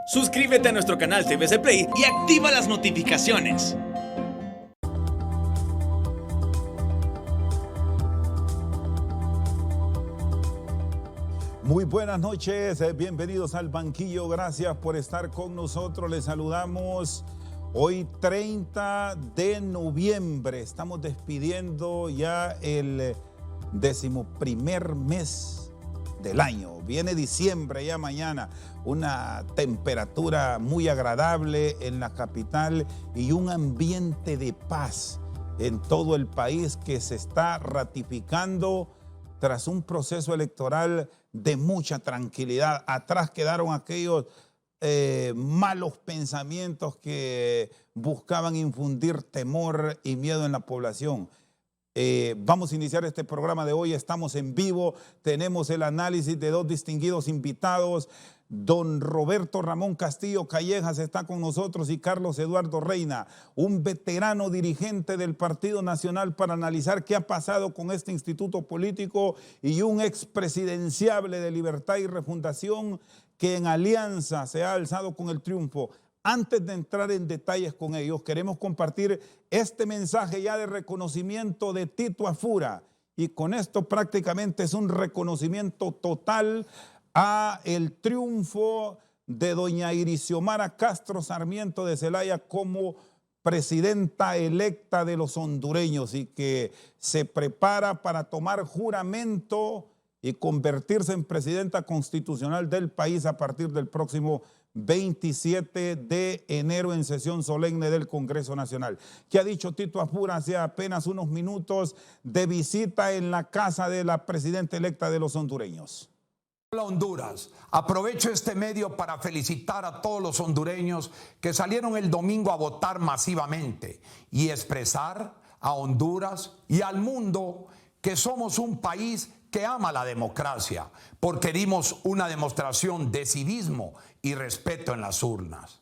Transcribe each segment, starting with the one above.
Suscríbete a nuestro canal TVC Play y activa las notificaciones. Muy buenas noches, bienvenidos al banquillo, gracias por estar con nosotros, les saludamos hoy 30 de noviembre, estamos despidiendo ya el 11º mes del año, viene diciembre ya mañana, una temperatura muy agradable en la capital y un ambiente de paz en todo el país que se está ratificando tras un proceso electoral de mucha tranquilidad. Atrás quedaron aquellos malos pensamientos que buscaban infundir temor y miedo en la población. Vamos a iniciar este programa de hoy, estamos en vivo, tenemos el análisis de dos distinguidos invitados. Don Roberto Ramón Castillo Callejas está con nosotros y Carlos Eduardo Reina, un veterano dirigente del Partido Nacional, para analizar qué ha pasado con este instituto político, y un expresidenciable de Libertad y Refundación que en alianza se ha alzado con el triunfo. Antes de entrar en detalles con ellos, queremos compartir este mensaje ya de reconocimiento de Tito Afura, y con esto prácticamente es un reconocimiento total a el triunfo de doña Irixiomara Castro Sarmiento de Zelaya como presidenta electa de los hondureños, y que se prepara para tomar juramento y convertirse en presidenta constitucional del país a partir del próximo 27 de enero en sesión solemne del Congreso Nacional. ¿Qué ha dicho Tito Afura hace apenas unos minutos de visita en la casa de la presidenta electa de los hondureños? Hola Honduras, aprovecho este medio para felicitar a todos los hondureños que salieron el domingo a votar masivamente y expresar a Honduras y al mundo que somos un país que ama la democracia, porque dimos una demostración de civismo y respeto en las urnas.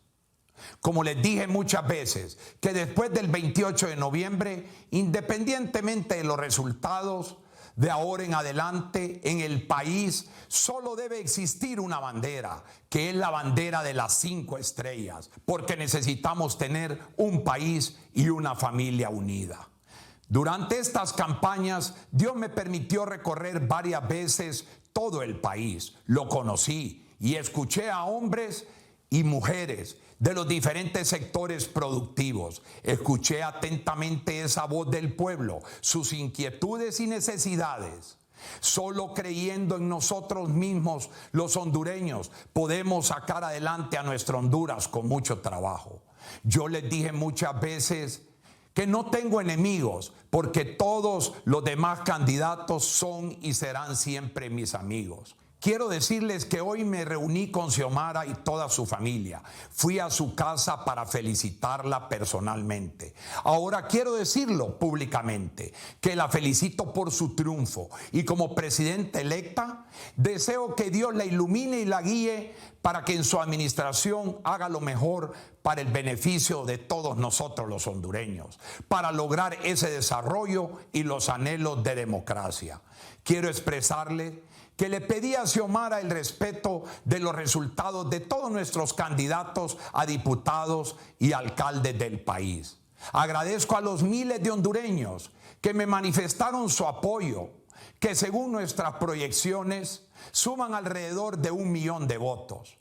Como les dije muchas veces, que después del 28 de noviembre, independientemente de los resultados, de ahora en adelante en el país solo debe existir una bandera, que es la bandera de las 5 estrellas, porque necesitamos tener un país y una familia unida. Durante estas campañas, Dios me permitió recorrer varias veces todo el país. Lo conocí y escuché a hombres y mujeres de los diferentes sectores productivos. Escuché atentamente esa voz del pueblo, sus inquietudes y necesidades. Solo creyendo en nosotros mismos, los hondureños, podemos sacar adelante a nuestra Honduras con mucho trabajo. Yo les dije muchas veces que no tengo enemigos, porque todos los demás candidatos son y serán siempre mis amigos. Quiero decirles que hoy me reuní con Xiomara y toda su familia. Fui a su casa para felicitarla personalmente. Ahora quiero decirlo públicamente, que la felicito por su triunfo, y como presidenta electa, deseo que Dios la ilumine y la guíe para que en su administración haga lo mejor para el beneficio de todos nosotros los hondureños, para lograr ese desarrollo y los anhelos de democracia. Quiero expresarle que le pedí a Xiomara el respeto de los resultados de todos nuestros candidatos a diputados y alcaldes del país. Agradezco a los miles de hondureños que me manifestaron su apoyo, que según nuestras proyecciones suman alrededor de 1 millón de votos.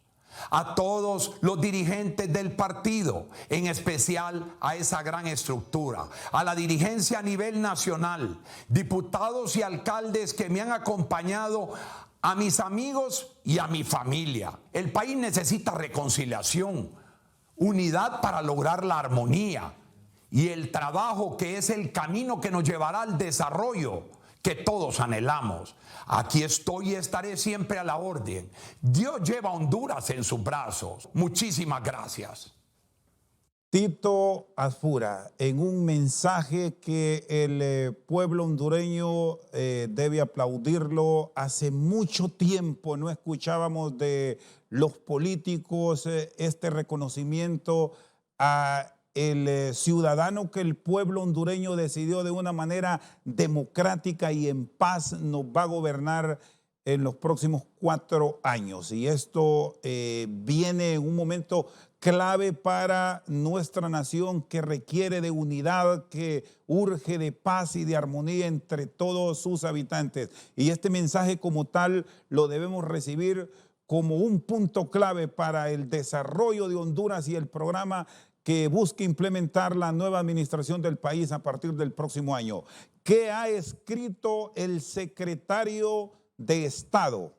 A todos los dirigentes del partido, en especial a esa gran estructura, a la dirigencia a nivel nacional, diputados y alcaldes que me han acompañado, a mis amigos y a mi familia. El país necesita reconciliación, unidad para lograr la armonía y el trabajo, que es el camino que nos llevará al desarrollo que todos anhelamos. Aquí estoy y estaré siempre a la orden. Dios lleva a Honduras en sus brazos. Muchísimas gracias. Tito Afura, en un mensaje que el pueblo hondureño debe aplaudirlo. Hace mucho tiempo no escuchábamos de los políticos este reconocimiento a el ciudadano que el pueblo hondureño decidió de una manera democrática y en paz nos va a gobernar en los próximos 4 años. Y esto viene en un momento clave para nuestra nación que requiere de unidad, que urge de paz y de armonía entre todos sus habitantes. Y este mensaje como tal lo debemos recibir como un punto clave para el desarrollo de Honduras y el programa que busca implementar la nueva administración del país a partir del próximo año. ¿Qué ha escrito el secretario de Estado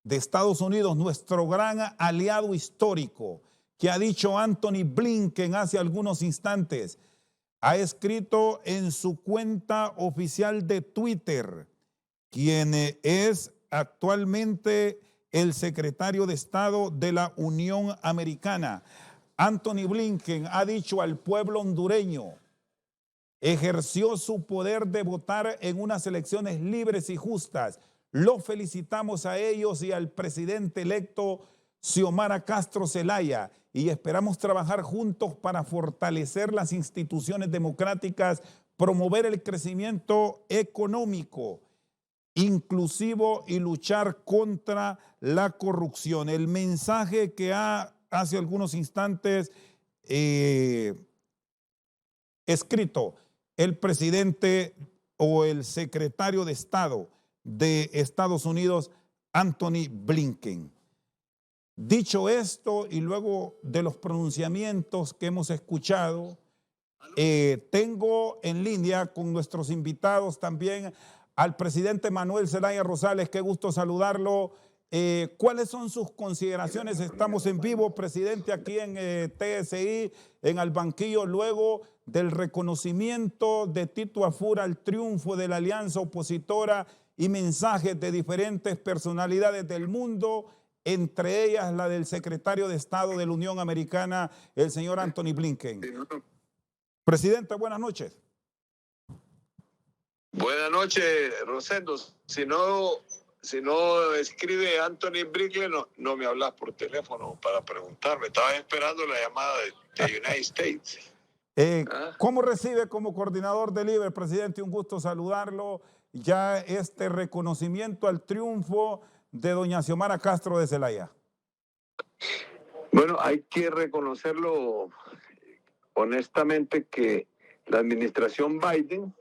de Estados Unidos, nuestro gran aliado histórico, que ha dicho Anthony Blinken hace algunos instantes? Ha escrito en su cuenta oficial de Twitter, quien es actualmente el secretario de Estado de la Unión Americana. Anthony Blinken ha dicho al pueblo hondureño: ejerció su poder de votar en unas elecciones libres y justas. Los felicitamos a ellos y al presidente electo Xiomara Castro Zelaya y esperamos trabajar juntos para fortalecer las instituciones democráticas, promover el crecimiento económico inclusivo y luchar contra la corrupción. El mensaje que hace algunos instantes escrito el presidente o el secretario de Estado de Estados Unidos, Anthony Blinken. Dicho esto, y luego de los pronunciamientos que hemos escuchado, tengo en línea con nuestros invitados también al presidente Manuel Zelaya Rosales. Qué gusto saludarlo. ¿Cuáles son sus consideraciones? Estamos en vivo, presidente, aquí en TSI, en Al Banquillo, luego del reconocimiento de Tito Afura al triunfo de la alianza opositora y mensajes de diferentes personalidades del mundo, entre ellas la del secretario de Estado de la Unión Americana, el señor Anthony Blinken. Presidente, buenas noches. Buenas noches, Rosendo. Si no escribe Anthony Blinken, no me hablas por teléfono para preguntarme. Estaba esperando la llamada de United States. ¿Cómo recibe como coordinador del IBE, presidente? Un gusto saludarlo. Ya este reconocimiento al triunfo de doña Xiomara Castro de Zelaya. Bueno, hay que reconocerlo honestamente que la administración Biden,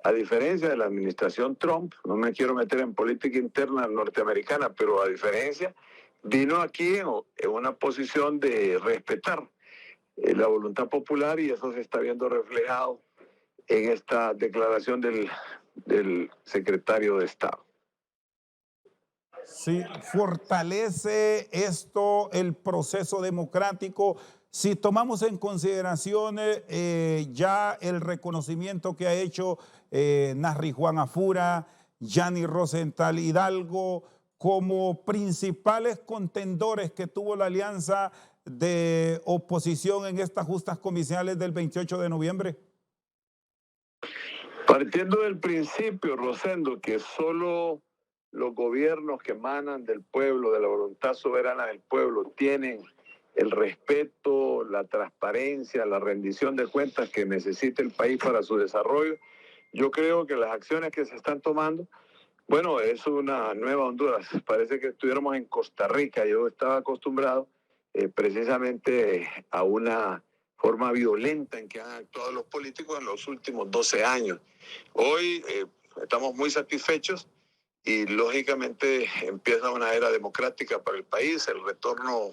a diferencia de la administración Trump, no me quiero meter en política interna norteamericana, pero a diferencia, vino aquí en una posición de respetar la voluntad popular, y eso se está viendo reflejado en esta declaración del secretario de Estado. Sí, fortalece esto el proceso democrático. Si tomamos en consideración ya el reconocimiento que ha hecho Nasri Juan Afura, Yanni Rosenthal Hidalgo, como principales contendores que tuvo la alianza de oposición en estas justas comisionales del 28 de noviembre. Partiendo del principio, Rosendo, que solo los gobiernos que emanan del pueblo, de la voluntad soberana del pueblo, tienen el respeto, la transparencia, la rendición de cuentas que necesita el país para su desarrollo, yo creo que las acciones que se están tomando, bueno, es una nueva Honduras. Parece que estuviéramos en Costa Rica. Yo estaba acostumbrado precisamente a una forma violenta en que han actuado los políticos en los últimos 12 años. Hoy estamos muy satisfechos y lógicamente empieza una era democrática para el país, el retorno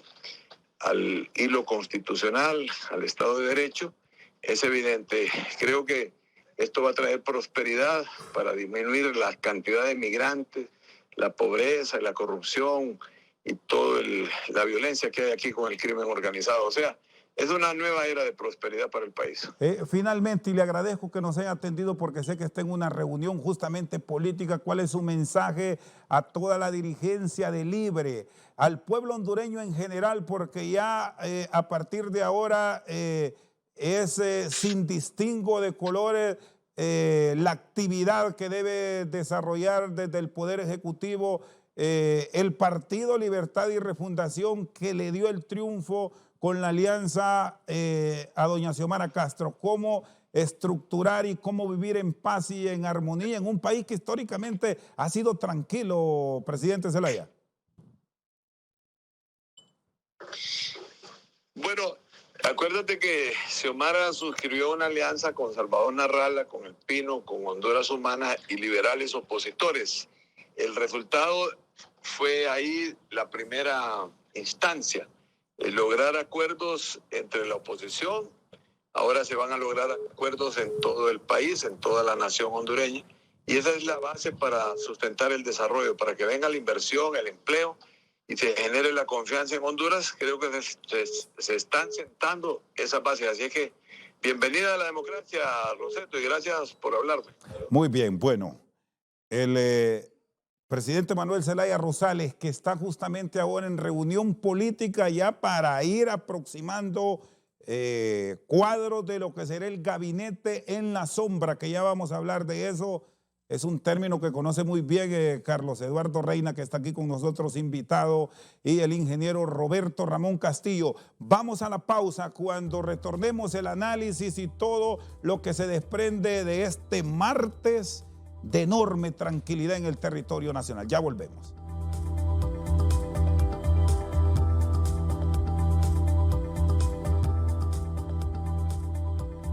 al hilo constitucional, al Estado de Derecho, es evidente. Creo que esto va a traer prosperidad para disminuir la cantidad de migrantes, la pobreza, la corrupción y toda la violencia que hay aquí con el crimen organizado. O sea, es una nueva era de prosperidad para el país. Finalmente, y le agradezco que nos haya atendido porque sé que está en una reunión justamente política. ¿Cuál es su mensaje a toda la dirigencia de Libre, al pueblo hondureño en general? Porque ya a partir de ahora es sin distingo de colores la actividad que debe desarrollar desde el Poder Ejecutivo el Partido Libertad y Refundación, que le dio el triunfo con la alianza a doña Xiomara Castro. ¿Cómo estructurar y cómo vivir en paz y en armonía en un país que históricamente ha sido tranquilo, presidente Zelaya? Bueno, acuérdate que Xiomara suscribió una alianza con Salvador Narrala, con El Pino, con Honduras Humana y liberales opositores. El resultado fue ahí la primera instancia, lograr acuerdos entre la oposición. Ahora se van a lograr acuerdos en todo el país, en toda la nación hondureña, y esa es la base para sustentar el desarrollo, para que venga la inversión, el empleo y se genere la confianza en Honduras. Creo que se están sentando esas bases. Así es que bienvenida a la democracia, Roseto, y gracias por hablarme. Muy bien, bueno, el presidente Manuel Zelaya Rosales, que está justamente ahora en reunión política ya para ir aproximando cuadros de lo que será el gabinete en la sombra, que ya vamos a hablar de eso. Es un término que conoce muy bien Carlos Eduardo Reina, que está aquí con nosotros invitado, y el ingeniero Roberto Ramón Castillo. Vamos a la pausa. Cuando retornemos, el análisis y todo lo que se desprende de este martes de enorme tranquilidad en el territorio nacional. Ya volvemos.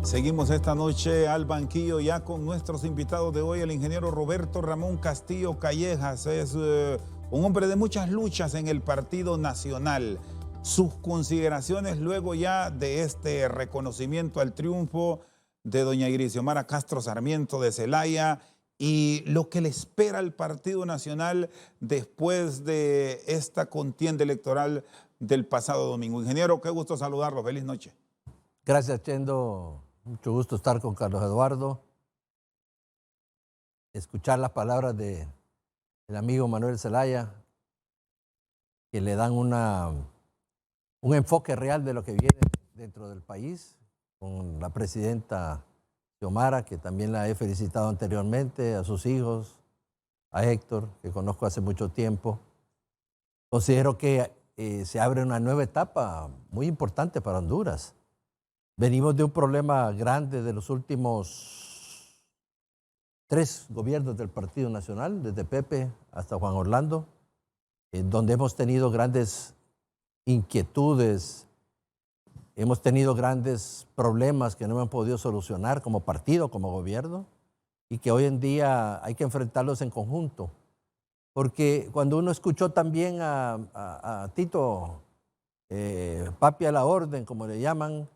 Seguimos esta noche al banquillo ya con nuestros invitados de hoy, el ingeniero Roberto Ramón Castillo Callejas. Es un hombre de muchas luchas en el Partido Nacional. Sus consideraciones luego ya de este reconocimiento al triunfo de doña Xiomara Castro Sarmiento de Zelaya y lo que le espera al Partido Nacional después de esta contienda electoral del pasado domingo. Ingeniero, qué gusto saludarlo. Feliz noche. Gracias, Chendo. Mucho gusto estar con Carlos Eduardo. Escuchar las palabras del amigo Manuel Zelaya, que le dan un enfoque real de lo que viene dentro del país, con la presidenta Xiomara, que también la he felicitado anteriormente, a sus hijos, a Héctor, que conozco hace mucho tiempo. Considero que se abre una nueva etapa muy importante para Honduras. Venimos de un problema grande de los últimos 3 gobiernos del Partido Nacional, desde Pepe hasta Juan Orlando, donde hemos tenido grandes inquietudes, hemos tenido grandes problemas que no hemos podido solucionar como partido, como gobierno, y que hoy en día hay que enfrentarlos en conjunto. Porque cuando uno escuchó también a Tito, papi a la orden, como le llaman,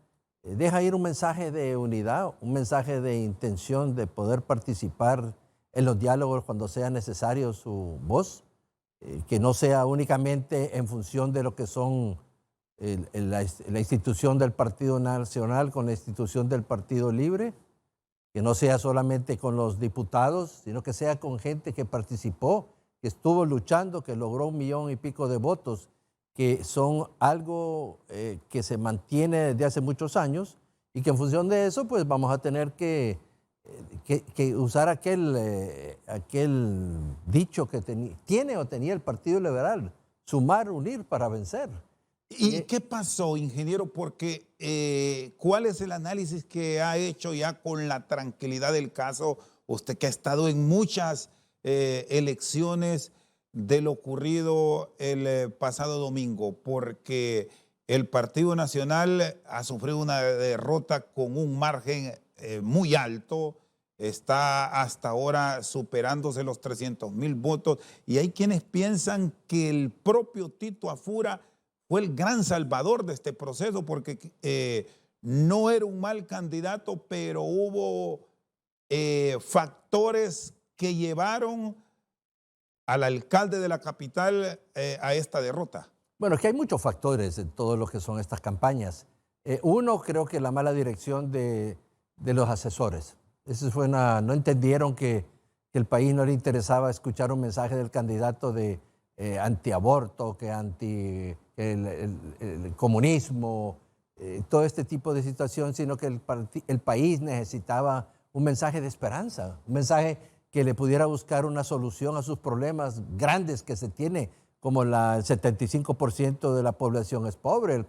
deja ir un mensaje de unidad, un mensaje de intención de poder participar en los diálogos cuando sea necesario su voz, que no sea únicamente en función de lo que son la institución del Partido Nacional con la institución del Partido Libre, que no sea solamente con los diputados, sino que sea con gente que participó, que estuvo luchando, que logró 1 millón y pico de votos, que son algo que se mantiene desde hace muchos años y que en función de eso pues vamos a tener que usar aquel dicho que tiene o tenía el Partido Liberal, sumar, unir para vencer. ¿Y qué pasó, ingeniero? Porque ¿cuál es el análisis que ha hecho ya con la tranquilidad del caso? Usted que ha estado en muchas elecciones de lo ocurrido el pasado domingo, porque el Partido Nacional ha sufrido una derrota con un margen muy alto, está hasta ahora superándose los 300,000 votos, y hay quienes piensan que el propio Tito Afura fue el gran salvador de este proceso, porque no era un mal candidato, pero hubo factores que llevaron al alcalde de la capital a esta derrota. Bueno, es que hay muchos factores en todo lo que son estas campañas. Uno, creo que la mala dirección de los asesores. Eso fue no entendieron que el país no le interesaba escuchar un mensaje del candidato de antiaborto, que anti el comunismo, todo este tipo de situación, sino que el país necesitaba un mensaje de esperanza, un mensaje que le pudiera buscar una solución a sus problemas grandes que se tiene, como el 75% de la población es pobre,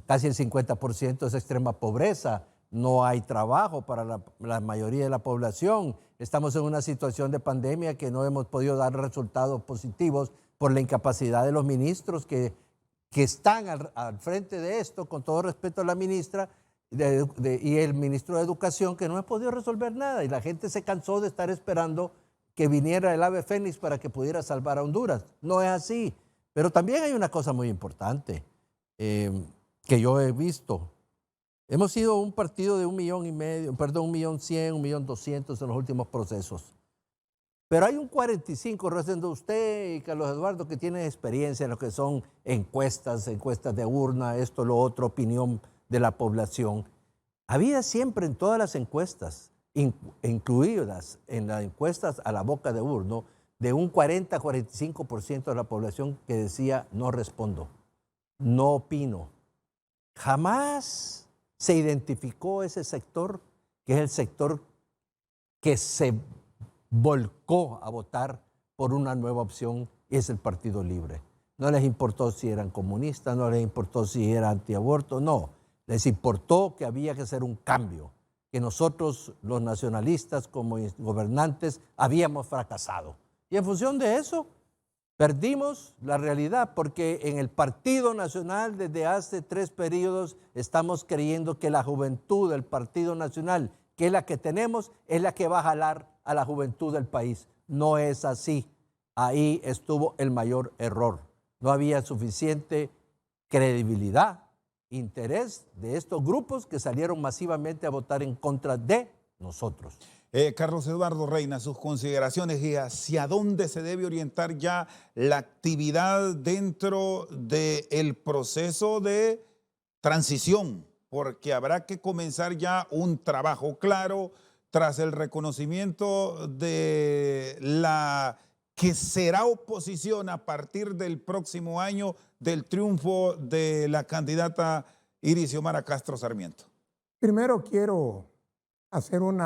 casi el 50% es extrema pobreza, no hay trabajo para la mayoría de la población. Estamos en una situación de pandemia que no hemos podido dar resultados positivos por la incapacidad de los ministros que están al frente de esto, con todo respeto a la ministra y el ministro de Educación, que no ha podido resolver nada. Y la gente se cansó de estar esperando que viniera el ave fénix para que pudiera salvar a Honduras. No es así. Pero también hay una cosa muy importante que yo he visto. Hemos sido un partido de 1,100,000, 1,200,000 en los últimos procesos. Pero hay un 45, Rosendo, usted y Carlos Eduardo, que tienen experiencia en lo que son encuestas de urna, esto, lo otro, opinión de la población. Había siempre en todas las encuestas, incluidas en las encuestas a la boca de urno, de un 40-45% de la población que decía no respondo, no opino. Jamás se identificó ese sector, que es el sector que se volcó a votar por una nueva opción, y es el Partido Libre. No les importó si eran comunistas, no les importó si era antiaborto, no. Les importó que había que hacer un cambio, que nosotros, los nacionalistas, como gobernantes, habíamos fracasado. Y en función de eso, perdimos la realidad, porque en el Partido Nacional desde hace 3 periodos estamos creyendo que la juventud del Partido Nacional, que es la que tenemos, es la que va a jalar a la juventud del país. No es así. Ahí estuvo el mayor error. No había suficiente credibilidad, interés de estos grupos que salieron masivamente a votar en contra de nosotros. Carlos Eduardo Reina, sus consideraciones y hacia dónde se debe orientar ya la actividad dentro del proceso de transición, porque habrá que comenzar ya un trabajo claro tras el reconocimiento de la que será oposición a partir del próximo año del triunfo de la candidata Iris Xiomara Castro Sarmiento. Primero quiero hacer un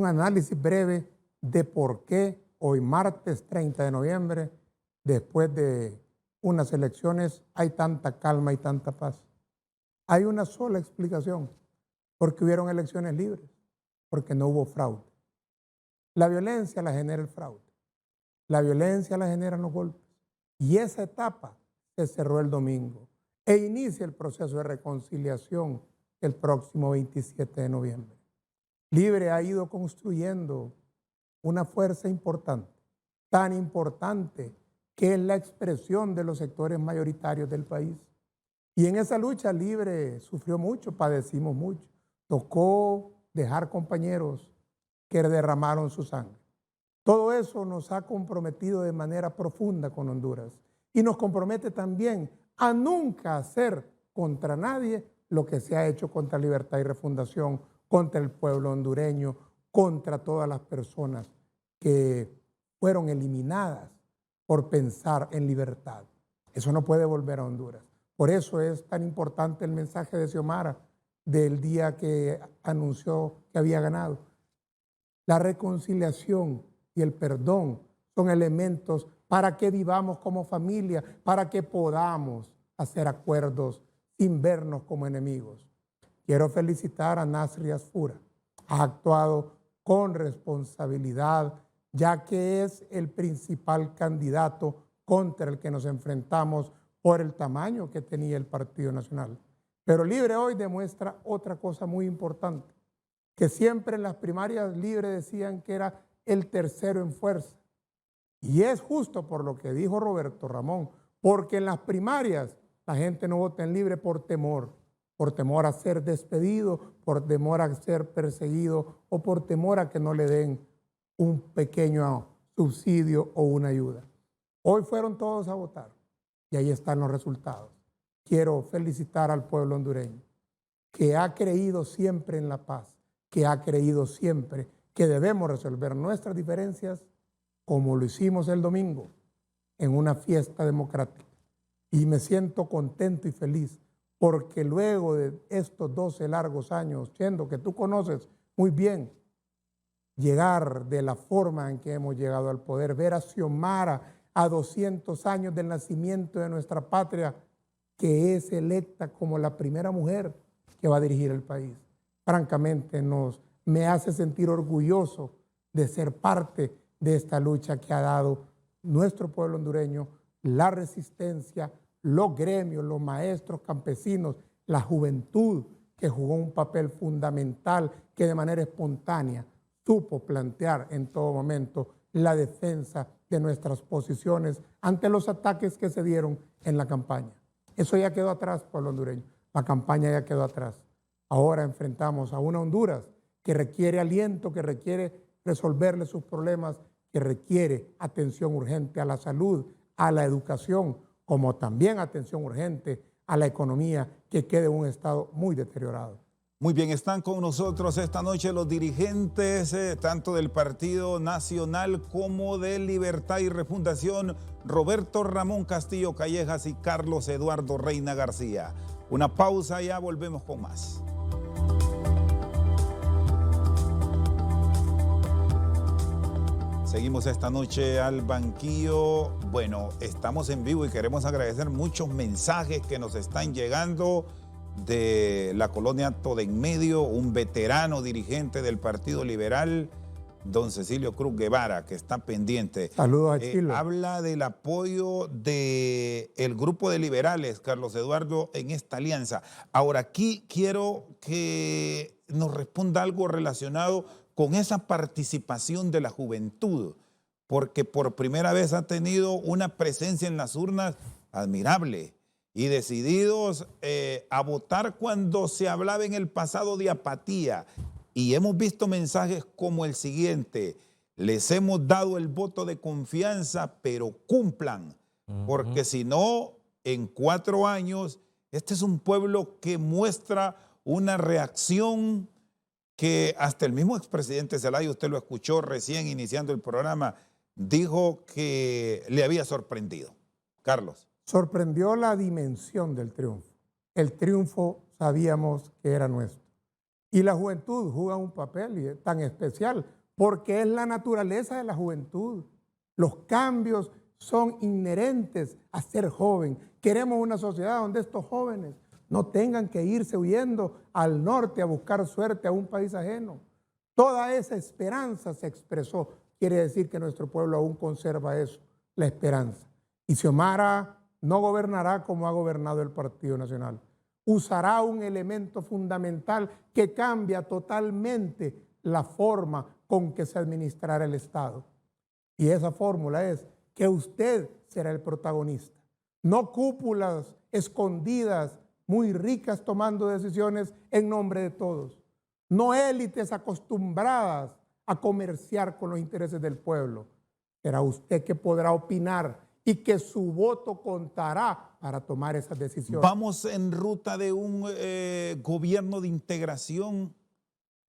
análisis breve de por qué hoy martes 30 de noviembre, después de unas elecciones, hay tanta calma y tanta paz. Hay una sola explicación: porque hubieron elecciones libres, porque no hubo fraude. La violencia la genera el fraude, la violencia la generan los golpes, y esa etapa se cerró el domingo e inicia el proceso de reconciliación el próximo 27 de noviembre. Libre ha ido construyendo una fuerza importante, tan importante que es la expresión de los sectores mayoritarios del país. Y en esa lucha Libre sufrió mucho, padecimos mucho. Tocó dejar compañeros que derramaron su sangre. Todo eso nos ha comprometido de manera profunda con Honduras y nos compromete también a nunca hacer contra nadie lo que se ha hecho contra Libertad y Refundación, contra el pueblo hondureño, contra todas las personas que fueron eliminadas por pensar en libertad. Eso no puede volver a Honduras. Por eso es tan importante el mensaje de Xiomara del día que anunció que había ganado. La reconciliación y el perdón son elementos para que vivamos como familia, para que podamos hacer acuerdos sin vernos como enemigos. Quiero felicitar a Nasri Asfura. Ha actuado con responsabilidad, ya que es el principal candidato contra el que nos enfrentamos por el tamaño que tenía el Partido Nacional. Pero Libre hoy demuestra otra cosa muy importante, que siempre en las primarias Libre decían que era el tercero en fuerza. Y es justo por lo que dijo Roberto Ramón, porque en las primarias la gente no vota en Libre por temor a ser despedido, por temor a ser perseguido o por temor a que no le den un pequeño subsidio o una ayuda. Hoy fueron todos a votar y ahí están los resultados. Quiero felicitar al pueblo hondureño, que ha creído siempre en la paz, que ha creído siempre que debemos resolver nuestras diferencias como lo hicimos el domingo en una fiesta democrática. Y me siento contento y feliz porque luego de estos 12 largos años, siendo que tú conoces muy bien, llegar de la forma en que hemos llegado al poder, ver a Xiomara a 200 años del nacimiento de nuestra patria, que es electa como la primera mujer que va a dirigir el país. francamente me hace sentir orgulloso de ser parte de esta lucha que ha dado nuestro pueblo hondureño, la resistencia, los gremios, los maestros, campesinos, la juventud que jugó un papel fundamental, que de manera espontánea supo plantear en todo momento la defensa de nuestras posiciones ante los ataques que se dieron en la campaña. Eso ya quedó atrás, pueblo hondureño. La campaña ya quedó atrás. Ahora enfrentamos a una Honduras que requiere aliento, que requiere resolverle sus problemas, que requiere atención urgente a la salud, a la educación, como también atención urgente a la economía, que quede en un estado muy deteriorado. Muy bien, están con nosotros esta noche los dirigentes tanto del Partido Nacional como de Libertad y Refundación, Roberto Ramón Castillo Callejas y Carlos Eduardo Reina García. Una pausa, ya volvemos con más. Seguimos esta noche al banquillo. Bueno, estamos en vivo y queremos agradecer muchos mensajes que nos están llegando de la colonia Todo en Medio, un veterano dirigente del Partido Liberal, don Cecilio Cruz Guevara, que está pendiente. Saludos a Chile. Habla del apoyo del grupo de liberales, Carlos Eduardo, en esta alianza. Ahora, aquí quiero que nos responda algo relacionado con esa participación de la juventud, porque por primera vez ha tenido una presencia en las urnas admirable y decididos a votar cuando se hablaba en el pasado de apatía. Y hemos visto mensajes como el siguiente: les hemos dado el voto de confianza, pero cumplan, porque si no, en 4 años, este es un pueblo que muestra una reacción que hasta el mismo expresidente Zelaya, usted lo escuchó recién iniciando el programa, dijo que le había sorprendido. Carlos. Sorprendió la dimensión del triunfo. El triunfo sabíamos que era nuestro. Y la juventud juega un papel tan especial porque es la naturaleza de la juventud. Los cambios son inherentes a ser joven. Queremos una sociedad donde estos jóvenes no tengan que irse huyendo al norte a buscar suerte a un país ajeno. Toda esa esperanza se expresó. Quiere decir que nuestro pueblo aún conserva eso, la esperanza. Y Xiomara no gobernará como ha gobernado el Partido Nacional. Usará un elemento fundamental que cambia totalmente la forma con que se administrará el Estado. Y esa fórmula es que usted será el protagonista. No cúpulas escondidas, muy ricas tomando decisiones en nombre de todos. No élites acostumbradas a comerciar con los intereses del pueblo. Será usted que podrá opinar y que su voto contará para tomar esas decisiones. ¿Vamos en ruta de un gobierno de integración?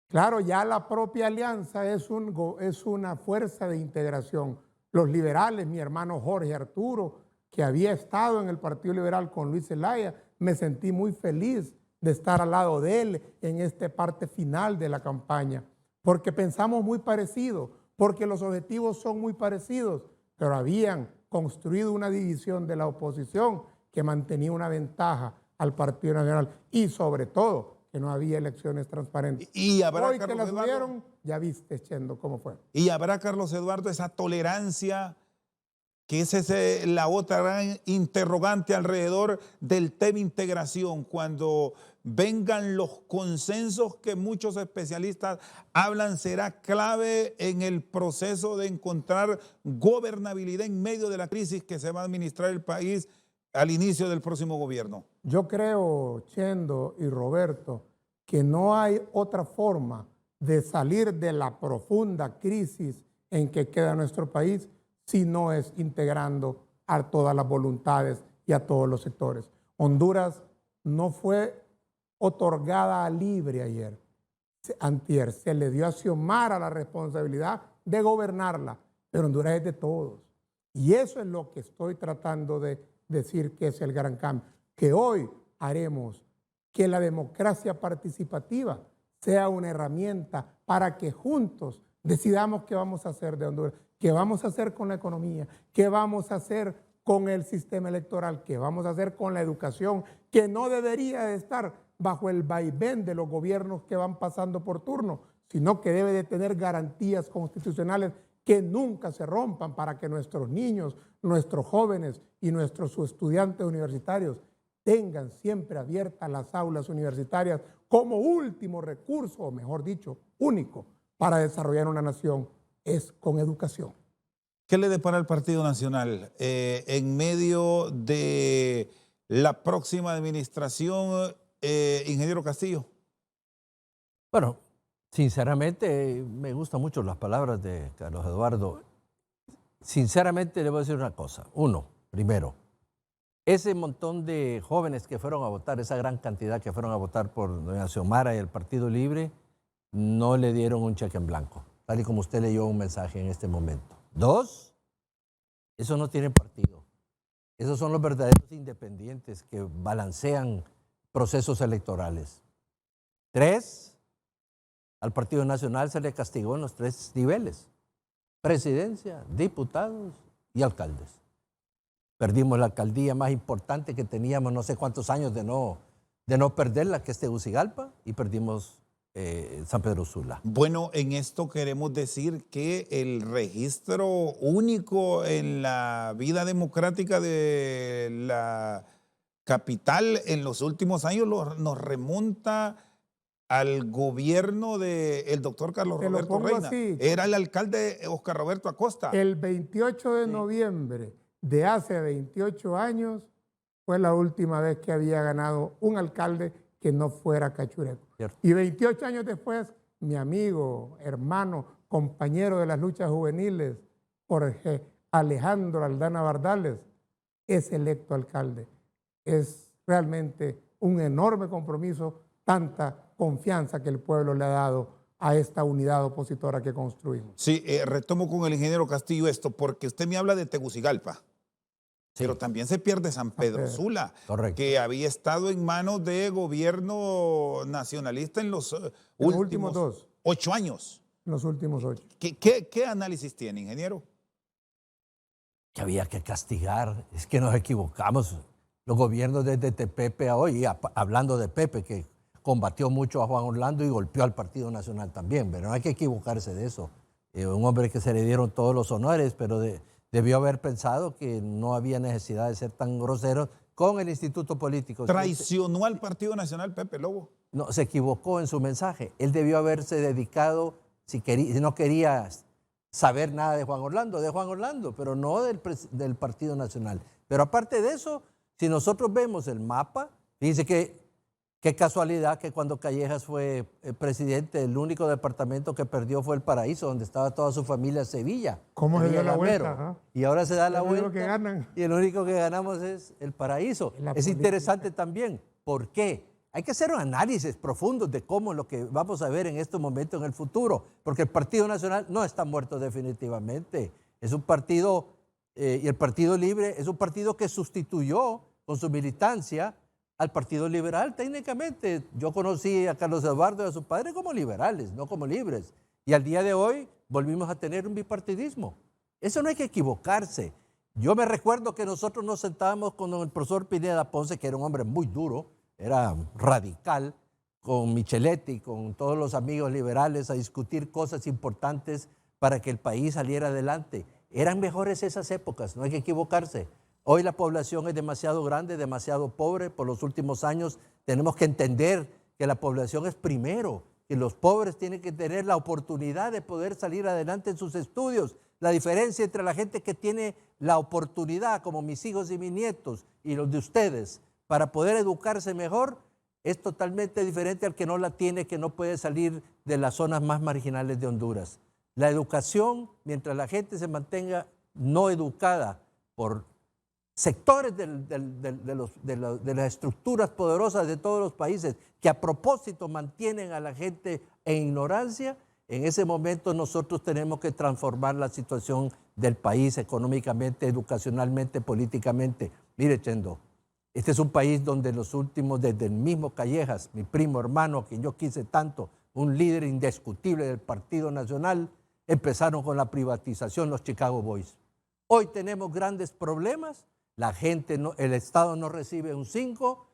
Claro, ya la propia alianza es una fuerza de integración. Los liberales, mi hermano Jorge Arturo, que había estado en el Partido Liberal con Luis Zelaya, me sentí muy feliz de estar al lado de él en esta parte final de la campaña, porque pensamos muy parecido, porque los objetivos son muy parecidos, pero habían construido una división de la oposición que mantenía una ventaja al Partido Nacional y sobre todo que no había elecciones transparentes. Y habrá, hoy Carlos que las Eduardo, tuvieron, ya viste, Chendo, cómo fue. Y habrá, Carlos Eduardo, esa tolerancia, que esa es la otra gran interrogante alrededor del tema integración, cuando vengan los consensos que muchos especialistas hablan será clave en el proceso de encontrar gobernabilidad en medio de la crisis que se va a administrar el país al inicio del próximo gobierno. Yo creo, Chendo y Roberto, que no hay otra forma de salir de la profunda crisis en que queda nuestro país si no es integrando a todas las voluntades y a todos los sectores. Honduras no fue otorgada a libre antier, se le dio a Xiomara la responsabilidad de gobernarla, pero Honduras es de todos. Y eso es lo que estoy tratando de decir que es el gran cambio, que hoy haremos que la democracia participativa sea una herramienta para que juntos decidamos qué vamos a hacer de Honduras, qué vamos a hacer con la economía, qué vamos a hacer con el sistema electoral, qué vamos a hacer con la educación, que no debería de estar bajo el vaivén de los gobiernos que van pasando por turno, sino que debe de tener garantías constitucionales que nunca se rompan para que nuestros niños, nuestros jóvenes y nuestros estudiantes universitarios tengan siempre abiertas las aulas universitarias como último recurso, o mejor dicho, único, para desarrollar una nación, es con educación. ¿Qué le depara al Partido Nacional en medio de la próxima administración, ingeniero Castillo? Bueno, sinceramente me gustan mucho las palabras de Carlos Eduardo. Sinceramente le voy a decir una cosa. Uno, primero, ese montón de jóvenes que fueron a votar, esa gran cantidad que fueron a votar por doña Xiomara y el Partido Libre, no le dieron un cheque en blanco, tal y como usted leyó un mensaje en este momento. Dos, esos no tienen partido. Esos son los verdaderos independientes que balancean procesos electorales. Tres, al Partido Nacional se le castigó en los 3 niveles: presidencia, diputados y alcaldes. Perdimos la alcaldía más importante que teníamos no sé cuántos años de no perderla, que es Tegucigalpa, y perdimos San Pedro Sula. Bueno, en esto queremos decir que el registro único en la vida democrática de la capital en los últimos años nos remonta al gobierno del doctor Carlos Te lo Roberto pongo Reina. así. Era el alcalde Oscar Roberto Acosta. El 28 de noviembre de hace 28 años fue la última vez que había ganado un alcalde que no fuera cachureco. Cierto. Y 28 años después, mi amigo, hermano, compañero de las luchas juveniles, Jorge Alejandro Aldana Bardales, es electo alcalde. Es realmente un enorme compromiso, tanta confianza que el pueblo le ha dado a esta unidad opositora que construimos. Sí, retomo con el ingeniero Castillo esto, porque usted me habla de Tegucigalpa. Sí. Pero también se pierde San Pedro Sula, Correcto. que había estado en manos de gobierno nacionalista en los últimos 8 años. En los últimos 8. ¿Qué análisis tiene, ingeniero? Que había que castigar, es que nos equivocamos. Los gobiernos desde Pepe a hoy, y hablando de Pepe, que combatió mucho a Juan Orlando y golpeó al Partido Nacional también, pero no hay que equivocarse de eso. Un hombre que se le dieron todos los honores, pero debió haber pensado que no había necesidad de ser tan groseros con el instituto político. ¿Traicionó al Partido Nacional Pepe Lobo? No, se equivocó en su mensaje. Él debió haberse dedicado, si no quería saber nada de Juan Orlando, pero no del Partido Nacional. Pero aparte de eso, si nosotros vemos el mapa, dice que qué casualidad que cuando Callejas fue presidente, el único departamento que perdió fue El Paraíso, donde estaba toda su familia en Sevilla. ¿Cómo se dio la Villamero. vuelta? Y ahora se da la Es lo único vuelta que ganan. y el único que ganamos es El Paraíso. La Es política. interesante también. ¿Por qué? Hay que hacer un análisis profundo de cómo lo que vamos a ver en estos momentos en el futuro, porque el Partido Nacional no está muerto definitivamente. Es un partido, y el Partido Libre es un partido que sustituyó con su militancia al Partido Liberal. Técnicamente, yo conocí a Carlos Eduardo y a su padre como liberales, no como libres. Y al día de hoy volvimos a tener un bipartidismo. Eso no hay que equivocarse. Yo me recuerdo que nosotros nos sentábamos con el profesor Pineda Ponce, que era un hombre muy duro, era radical, con Micheletti, con todos los amigos liberales, a discutir cosas importantes para que el país saliera adelante. Eran mejores esas épocas, no hay que equivocarse. Hoy la población es demasiado grande, demasiado pobre. Por los últimos años tenemos que entender que la población es primero, que los pobres tienen que tener la oportunidad de poder salir adelante en sus estudios. La diferencia entre la gente que tiene la oportunidad, como mis hijos y mis nietos, y los de ustedes, para poder educarse mejor, es totalmente diferente al que no la tiene, que no puede salir de las zonas más marginales de Honduras. La educación, mientras la gente se mantenga no educada por sectores de las estructuras poderosas de todos los países que a propósito mantienen a la gente en ignorancia, en ese momento nosotros tenemos que transformar la situación del país económicamente, educacionalmente, políticamente. Mire, Chendo, este es un país donde los últimos, desde el mismo Callejas, mi primo hermano, a quien yo quise tanto, un líder indiscutible del Partido Nacional, empezaron con la privatización los Chicago Boys. Hoy tenemos grandes problemas la gente, el Estado no recibe un 5,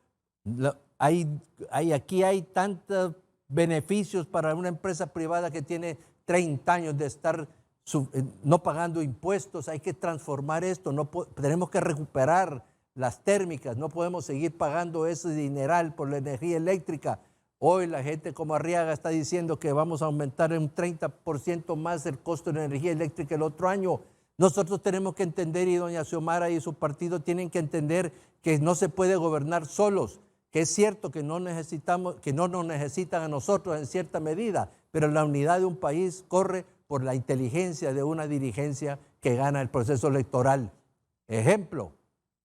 aquí hay tantos beneficios para una empresa privada que tiene 30 años de estar no pagando impuestos. Hay que transformar esto, tenemos que recuperar las térmicas, no podemos seguir pagando ese dineral por la energía eléctrica. Hoy la gente como Arriaga está diciendo que vamos a aumentar en un 30% más el costo de la energía eléctrica el otro año. Nosotros tenemos que entender, y doña Xiomara y su partido tienen que entender, que no se puede gobernar solos, que es cierto que no nos necesitan a nosotros en cierta medida, pero la unidad de un país corre por la inteligencia de una dirigencia que gana el proceso electoral. Ejemplo,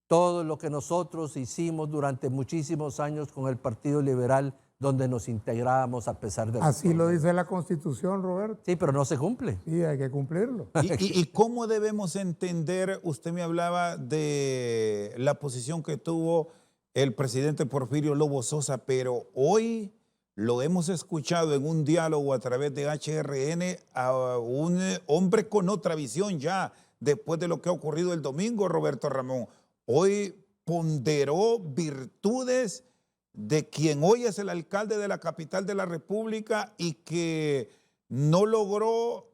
todo lo que nosotros hicimos durante muchísimos años con el Partido Liberal, donde nos integrábamos a pesar de... Así lo dice la Constitución, Roberto. Sí, pero no se cumple. Sí, hay que cumplirlo. ¿Y cómo debemos entender? Usted me hablaba de la posición que tuvo el presidente Porfirio Lobo Sosa, pero hoy lo hemos escuchado en un diálogo a través de HRN a un hombre con otra visión ya, después de lo que ha ocurrido el domingo, Roberto Ramón. Hoy ponderó virtudes de quien hoy es el alcalde de la capital de la República y que no logró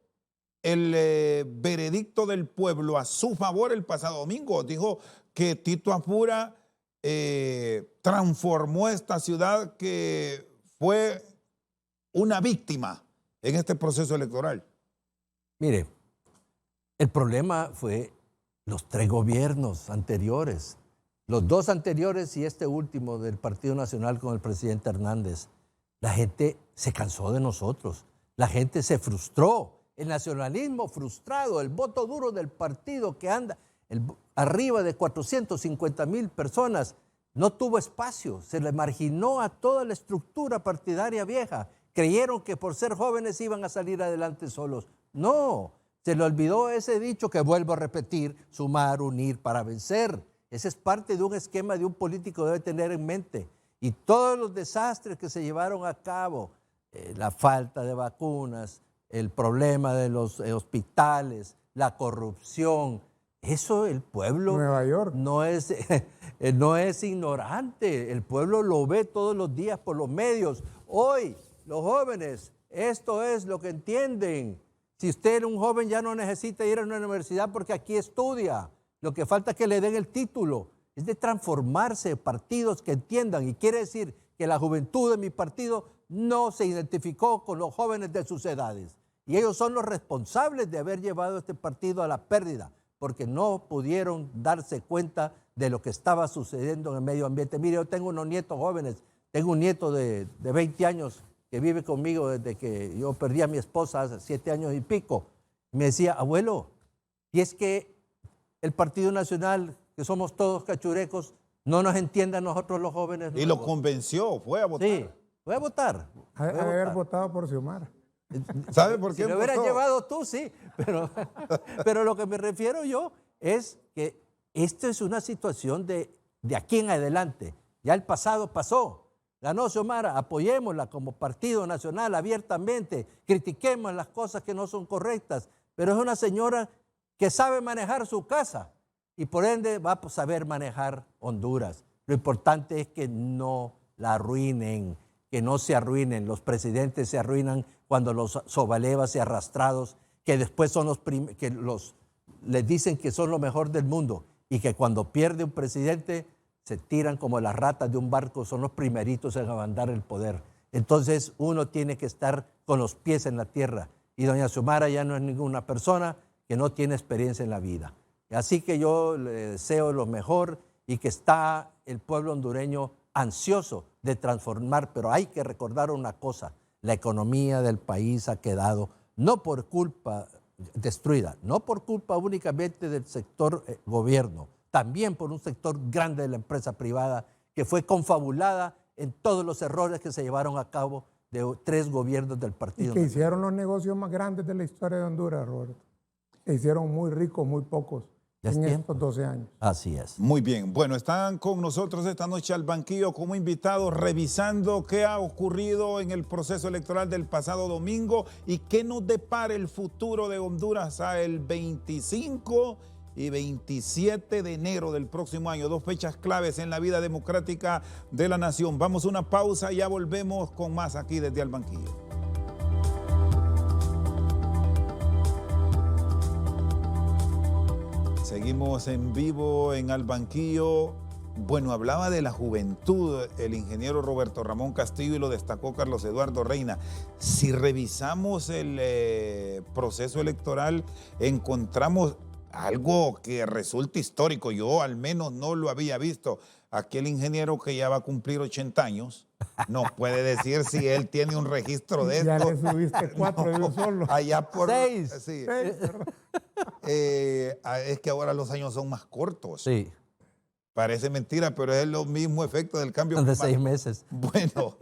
el veredicto del pueblo a su favor el pasado domingo. Dijo que Tito Apura transformó esta ciudad, que fue una víctima en este proceso electoral. Mire, el problema fue los 3 gobiernos anteriores. Los 2 anteriores y este último del Partido Nacional con el presidente Hernández. La gente se cansó de nosotros, la gente se frustró, el nacionalismo frustrado, el voto duro del partido que anda arriba de 450,000 personas, no tuvo espacio, se le marginó a toda la estructura partidaria vieja. Creyeron que por ser jóvenes iban a salir adelante solos. No, se le olvidó ese dicho que vuelvo a repetir: sumar, unir para vencer. Ese es parte de un esquema de un político debe tener en mente. Y todos los desastres que se llevaron a cabo, la falta de vacunas, el problema de los hospitales, la corrupción, eso el pueblo Nueva York no es ignorante. El pueblo lo ve todos los días por los medios. Hoy, los jóvenes, esto es lo que entienden. Si usted es un joven, ya no necesita ir a una universidad porque aquí estudia. Lo que falta es que le den el título. Es de transformarse, partidos que entiendan. Y quiere decir que la juventud de mi partido no se identificó con los jóvenes de sus edades. Y ellos son los responsables de haber llevado este partido a la pérdida, porque no pudieron darse cuenta de lo que estaba sucediendo en el medio ambiente. Mire, yo tengo unos nietos jóvenes. Tengo un nieto de 20 años que vive conmigo desde que yo perdí a mi esposa hace 7 años y pico. Me decía: abuelo, y es que el Partido Nacional, que somos todos cachurecos, no nos entiende a nosotros los jóvenes. Y lo convenció, fue a votar. Sí, fue a votar. Ha de haber votado por Xiomara. ¿Sabe por qué Si lo hubieras votó? llevado tú, sí. Pero lo que me refiero yo es que esto es una situación de aquí en adelante. Ya el pasado pasó. Ganó Xiomara, apoyémosla como Partido Nacional abiertamente, critiquemos las cosas que no son correctas, pero es una señora que sabe manejar su casa y por ende va a saber manejar Honduras. Lo importante es que no la arruinen, que no se arruinen. Los presidentes se arruinan cuando los sobalevas y arrastrados, que después son les dicen que son lo mejor del mundo y que cuando pierde un presidente se tiran como las ratas de un barco, son los primeritos en abandonar el poder. Entonces uno tiene que estar con los pies en la tierra y doña Xiomara ya no es ninguna persona que no tiene experiencia en la vida. Así que yo le deseo lo mejor y que está el pueblo hondureño ansioso de transformar, pero hay que recordar una cosa: la economía del país ha quedado no por culpa destruida, no por culpa únicamente del sector gobierno, también por un sector grande de la empresa privada que fue confabulada en todos los errores que se llevaron a cabo de 3 gobiernos del partido. Y que hicieron los negocios más grandes de la historia de Honduras, Roberto. Se hicieron muy ricos, muy pocos en estos 12 años. Así es. Muy bien. Bueno, están con nosotros esta noche al banquillo como invitados, revisando qué ha ocurrido en el proceso electoral del pasado domingo y qué nos depara el futuro de Honduras a el 25 y 27 de enero del próximo año, 2 fechas claves en la vida democrática de la nación. Vamos a una pausa y ya volvemos con más aquí desde Al Banquillo. Seguimos en vivo en Al Banquillo. Bueno, hablaba de la juventud el ingeniero Roberto Ramón Castillo y lo destacó Carlos Eduardo Reina. Si revisamos el proceso electoral, encontramos algo que resulta histórico. Yo al menos no lo había visto. Aquel ingeniero que ya va a cumplir 80 años nos puede decir si él tiene un registro de esto. Ya le subiste 4 de un solo. Allá por 6. Sí. 6. Es que ahora los años son más cortos. Sí, Parece mentira, pero es el mismo efecto del cambio de climático. 6 meses. Bueno,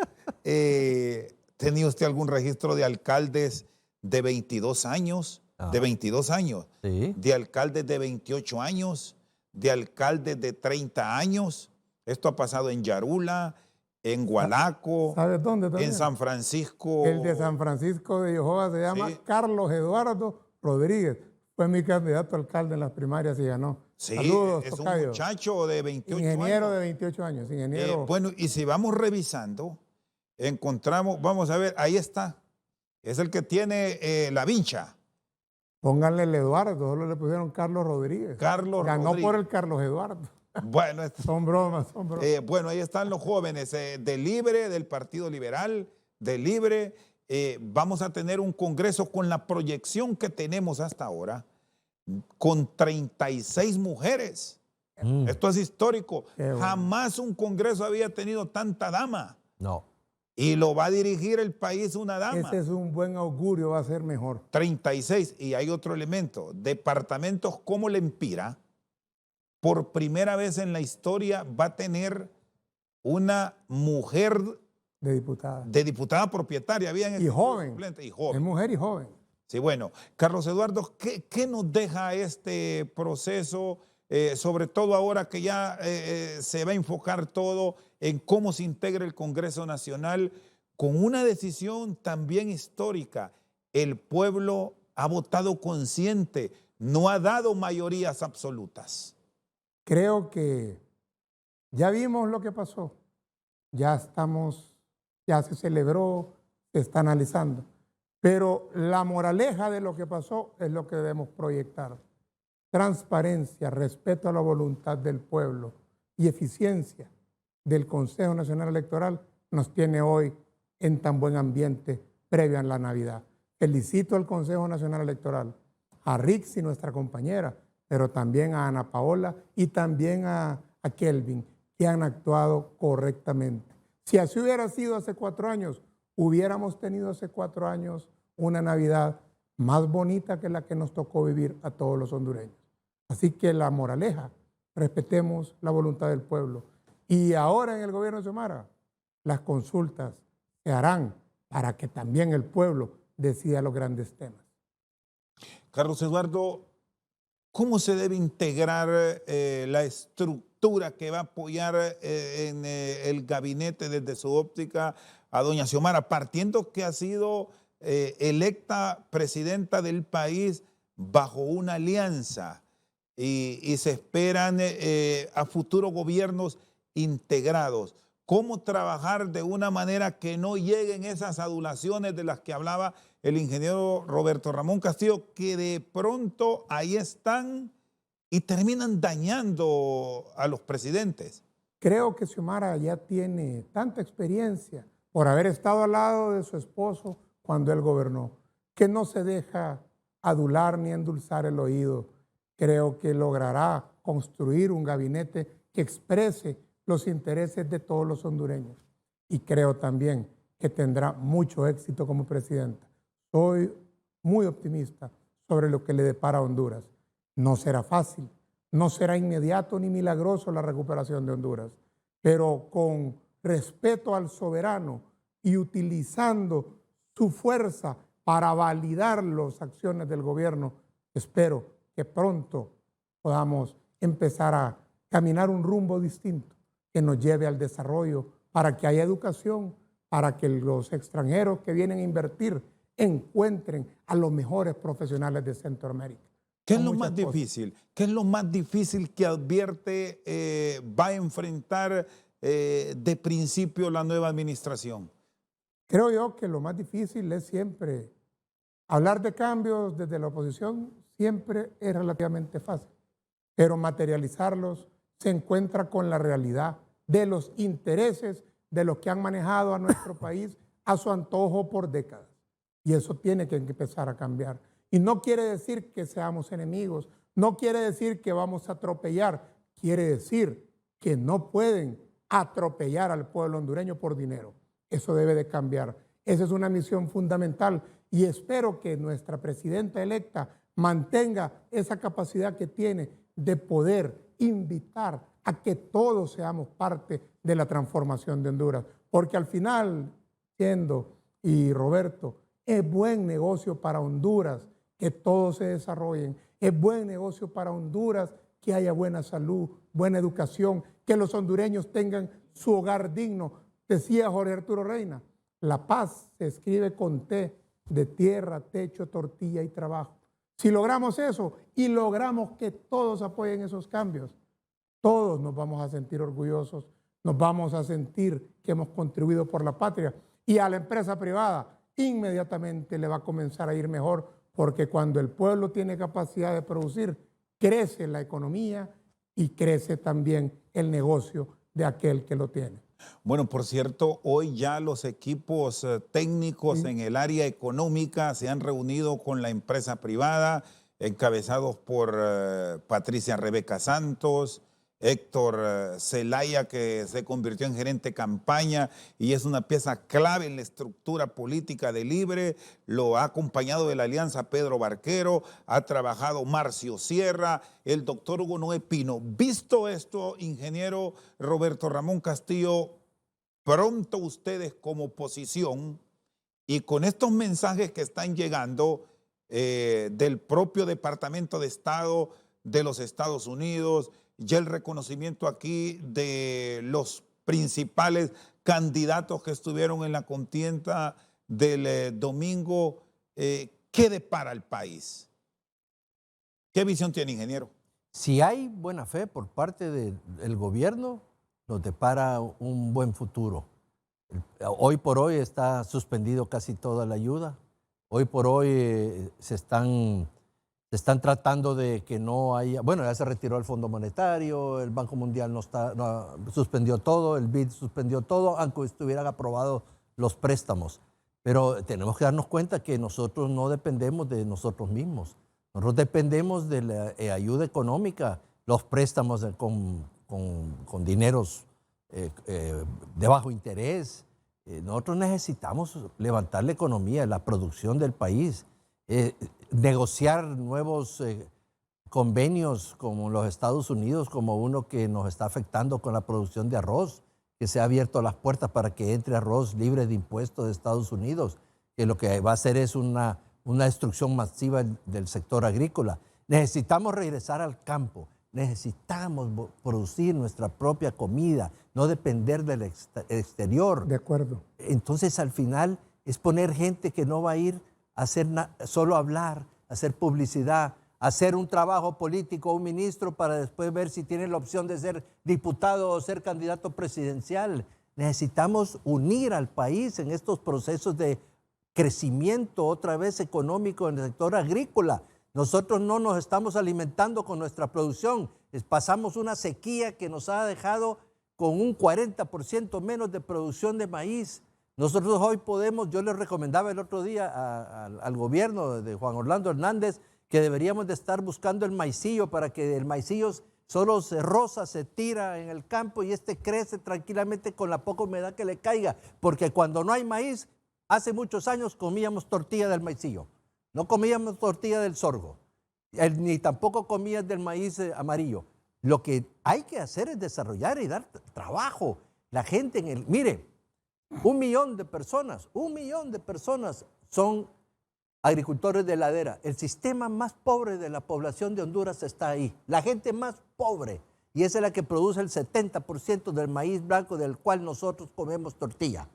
¿tenía usted algún registro de alcaldes de 22 años? De 22 años. Sí. De alcaldes de 28 años. De alcaldes de 30 años. Esto ha pasado en Yarula, en Gualaco, ¿Sabes dónde también? en San Francisco. El de San Francisco de Jehová se llama Sí. Carlos Eduardo Rodríguez. Fue mi candidato a alcalde en las primarias y ganó. Sí, Saludos, es un tocayo. muchacho de 28 Ingeniero años. de 28 años. Ingeniero. Bueno, y si vamos revisando, encontramos, vamos a ver, ahí está. Es el que tiene la vincha. Pónganle el Eduardo, solo le pusieron Carlos Rodríguez. Carlos Ganó Rodríguez. por el Carlos Eduardo. Bueno, Son bromas, son bromas. bueno, ahí están los jóvenes de Libre, del Partido Liberal, de Libre. Vamos a tener un congreso con la proyección que tenemos hasta ahora, con 36 mujeres. Esto es histórico. Qué bueno. Jamás un congreso había tenido tanta dama. No. Y lo va a dirigir el país una dama. Ese es un buen augurio, va a ser mejor. 36. Y hay otro elemento. Departamentos como Lempira, por primera vez en la historia, va a tener una mujer De diputada. de diputada propietaria. Habían Y joven. suplente, y Es joven. mujer y joven. Sí, bueno. Carlos Eduardo, ¿qué nos deja este proceso? Sobre todo ahora que ya se va a enfocar todo en cómo se integra el Congreso Nacional con una decisión también histórica. El pueblo ha votado consciente, no ha dado mayorías absolutas. Creo que ya vimos lo que pasó. Ya se celebró, se está analizando. Pero la moraleja de lo que pasó es lo que debemos proyectar. Transparencia, respeto a la voluntad del pueblo y eficiencia del Consejo Nacional Electoral nos tiene hoy en tan buen ambiente previo a la Navidad. Felicito al Consejo Nacional Electoral, a Rixi, nuestra compañera, pero también a Ana Paola y también a Kelvin, que han actuado correctamente. Si así hubiera sido hace 4 años, hubiéramos tenido hace 4 años una Navidad más bonita que la que nos tocó vivir a todos los hondureños. Así que la moraleja, respetemos la voluntad del pueblo. Y ahora en el gobierno de Xiomara, las consultas se harán para que también el pueblo decida los grandes temas. Carlos Eduardo, ¿cómo se debe integrar la estructura que va a apoyar en el gabinete desde su óptica a doña Xiomara, partiendo que ha sido electa presidenta del país bajo una alianza y se esperan a futuros gobiernos integrados? ¿Cómo trabajar de una manera que no lleguen esas adulaciones de las que hablaba el ingeniero Roberto Ramón Castillo, que de pronto ahí están y terminan dañando a los presidentes? Creo que Xiomara ya tiene tanta experiencia por haber estado al lado de su esposo cuando él gobernó, que no se deja adular ni endulzar el oído. Creo que logrará construir un gabinete que exprese los intereses de todos los hondureños. Y creo también que tendrá mucho éxito como presidenta. Soy muy optimista sobre lo que le depara a Honduras. No será fácil, no será inmediato ni milagroso la recuperación de Honduras, pero con respeto al soberano y utilizando su fuerza para validar las acciones del gobierno, espero que pronto podamos empezar a caminar un rumbo distinto que nos lleve al desarrollo, para que haya educación, para que los extranjeros que vienen a invertir encuentren a los mejores profesionales de Centroamérica. ¿Qué es a lo muchas más cosas. difícil? ¿Qué es lo más difícil que advierte va a enfrentar de principio la nueva administración? Creo yo que lo más difícil es siempre hablar de cambios desde la oposición, siempre es relativamente fácil, pero materializarlos se encuentra con la realidad de los intereses de los que han manejado a nuestro país a su antojo por décadas. Y eso tiene que empezar a cambiar. Y no quiere decir que seamos enemigos, no quiere decir que vamos a atropellar, quiere decir que no pueden atropellar al pueblo hondureño por dinero. Eso debe de cambiar. Esa es una misión fundamental y espero que nuestra presidenta electa mantenga esa capacidad que tiene de poder invitar a que todos seamos parte de la transformación de Honduras. Porque al final, y Roberto, es buen negocio para Honduras que todos se desarrollen. Es buen negocio para Honduras que haya buena salud, buena educación, que los hondureños tengan su hogar digno. Decía Jorge Arturo Reina, la paz se escribe con T, de tierra, techo, tortilla y trabajo. Si logramos eso y logramos que todos apoyen esos cambios, todos nos vamos a sentir orgullosos, nos vamos a sentir que hemos contribuido por la patria y a la empresa privada inmediatamente le va a comenzar a ir mejor porque cuando el pueblo tiene capacidad de producir, crece la economía y crece también el negocio de aquel que lo tiene. Bueno, por cierto, hoy ya los equipos técnicos en el área económica se han reunido con la empresa privada, encabezados por Patricia Rebeca Santos, Héctor Zelaya, que se convirtió en gerente de campaña y es una pieza clave en la estructura política de Libre. Lo ha acompañado de la alianza Pedro Barquero, ha trabajado Marcio Sierra, el doctor Hugo Noé Pino. Visto esto, ingeniero Roberto Ramón Castillo, pronto ustedes como oposición y con estos mensajes que están llegando del propio Departamento de Estado de los Estados Unidos, ya el reconocimiento aquí de los principales candidatos que estuvieron en la contienda del domingo, ¿qué depara el país? ¿Qué visión tiene, ingeniero? Si hay buena fe por parte del gobierno, nos depara un buen futuro. Hoy por hoy está suspendido casi toda la ayuda. Hoy por hoy se están tratando de que no haya, bueno, ya se retiró el Fondo Monetario, el Banco Mundial suspendió todo, el BID suspendió todo, aunque estuvieran aprobados los préstamos. Pero tenemos que darnos cuenta que nosotros no dependemos de nosotros mismos. Nosotros dependemos de la ayuda económica, los préstamos con dineros de bajo interés. Nosotros necesitamos levantar la economía, la producción del país. Negociar nuevos convenios como los Estados Unidos, como uno que nos está afectando con la producción de arroz, que se ha abierto las puertas para que entre arroz libre de impuestos de Estados Unidos, que lo que va a hacer es una destrucción masiva del sector agrícola. Necesitamos regresar al campo, necesitamos producir nuestra propia comida, no depender del exterior. De acuerdo. Entonces, al final, es poner gente que no va a ir a hacer solo hablar, hacer publicidad, hacer un trabajo político, un ministro, para después ver si tiene la opción de ser diputado o ser candidato presidencial. Necesitamos unir al país en estos procesos de crecimiento otra vez económico en el sector agrícola. Nosotros no nos estamos alimentando con nuestra producción. Pasamos una sequía que nos ha dejado con un 40% menos de producción de maíz. Nosotros hoy podemos, yo les recomendaba el otro día al gobierno de Juan Orlando Hernández que deberíamos de estar buscando el maicillo para que el maicillo solo se roza, se tira en el campo y crece tranquilamente con la poca humedad que le caiga. Porque cuando no hay maíz, hace muchos años comíamos tortilla del maicillo. No comíamos tortilla del sorgo, ni tampoco comías del maíz amarillo. Lo que hay que hacer es desarrollar y dar trabajo. La gente mire, 1 millón de personas son agricultores de ladera. El sistema más pobre de la población de Honduras está ahí. La gente más pobre. Y esa es la que produce el 70% del maíz blanco del cual nosotros comemos tortilla.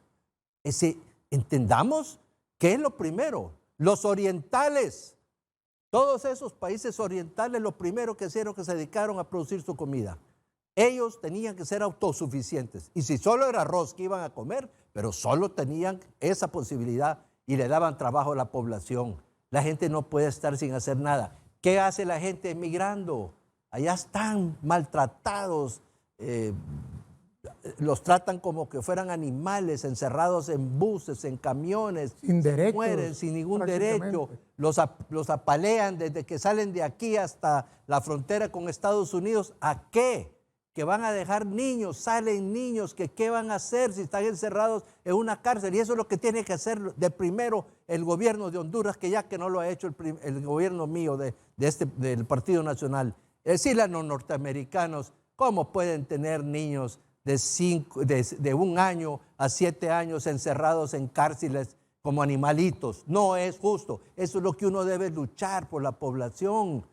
Entendamos que es lo primero. Los orientales Todos esos países orientales, lo primero que hicieron que se dedicaron a producir su comida. Ellos tenían que ser autosuficientes. Y si solo era arroz que iban a comer, pero solo tenían esa posibilidad y le daban trabajo a la población. La gente no puede estar sin hacer nada. ¿Qué hace la gente emigrando? Allá están maltratados, los tratan como que fueran animales, encerrados en buses, en camiones, Sin derechos, mueren sin ningún derecho, prácticamente. los apalean desde que salen de aquí hasta la frontera con Estados Unidos. ¿A qué? Que van a dejar niños, salen niños, que qué van a hacer si están encerrados en una cárcel. Y eso es lo que tiene que hacer de primero el gobierno de Honduras, que ya que no lo ha hecho el gobierno mío del Partido Nacional. Decirle a los norteamericanos cómo pueden tener niños de 1 año a 7 años encerrados en cárceles como animalitos. No es justo. Eso es lo que uno debe luchar por la población.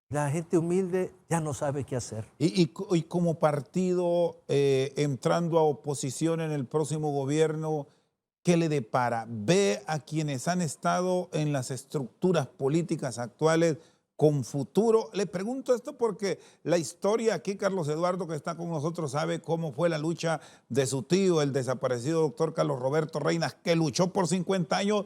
La gente humilde ya no sabe qué hacer. Y como partido, entrando a oposición en el próximo gobierno, ¿qué le depara? ¿Ve a quienes han estado en las estructuras políticas actuales con futuro? Le pregunto esto porque la historia aquí, Carlos Eduardo, que está con nosotros, sabe cómo fue la lucha de su tío, el desaparecido doctor Carlos Roberto Reinas, que luchó por 50 años,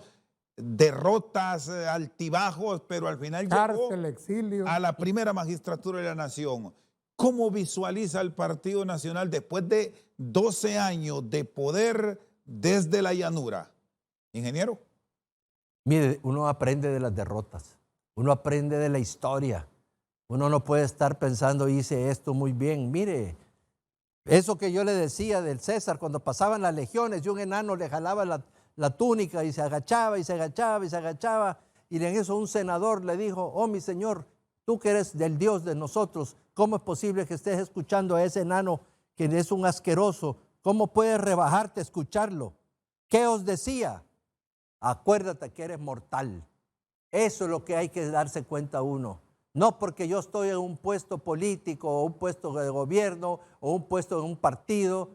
derrotas, altibajos, pero al final Cárcel, llegó exilio. a la primera magistratura de la nación. ¿Cómo visualiza el Partido Nacional después de 12 años de poder desde la llanura? Ingeniero. Mire, uno aprende de las derrotas, uno aprende de la historia. Uno no puede estar pensando, hice esto muy bien. Mire, eso que yo le decía del César, cuando pasaban las legiones y un enano le jalaba la túnica y se agachaba y se agachaba y se agachaba, y en eso un senador le dijo: oh, mi señor, tú que eres del Dios de nosotros, ¿cómo es posible que estés escuchando a ese enano que es un asqueroso? ¿Cómo puedes rebajarte a escucharlo? ¿Qué os decía? Acuérdate que eres mortal. Eso es lo que hay que darse cuenta uno. No porque yo estoy en un puesto político o un puesto de gobierno o un puesto en un partido,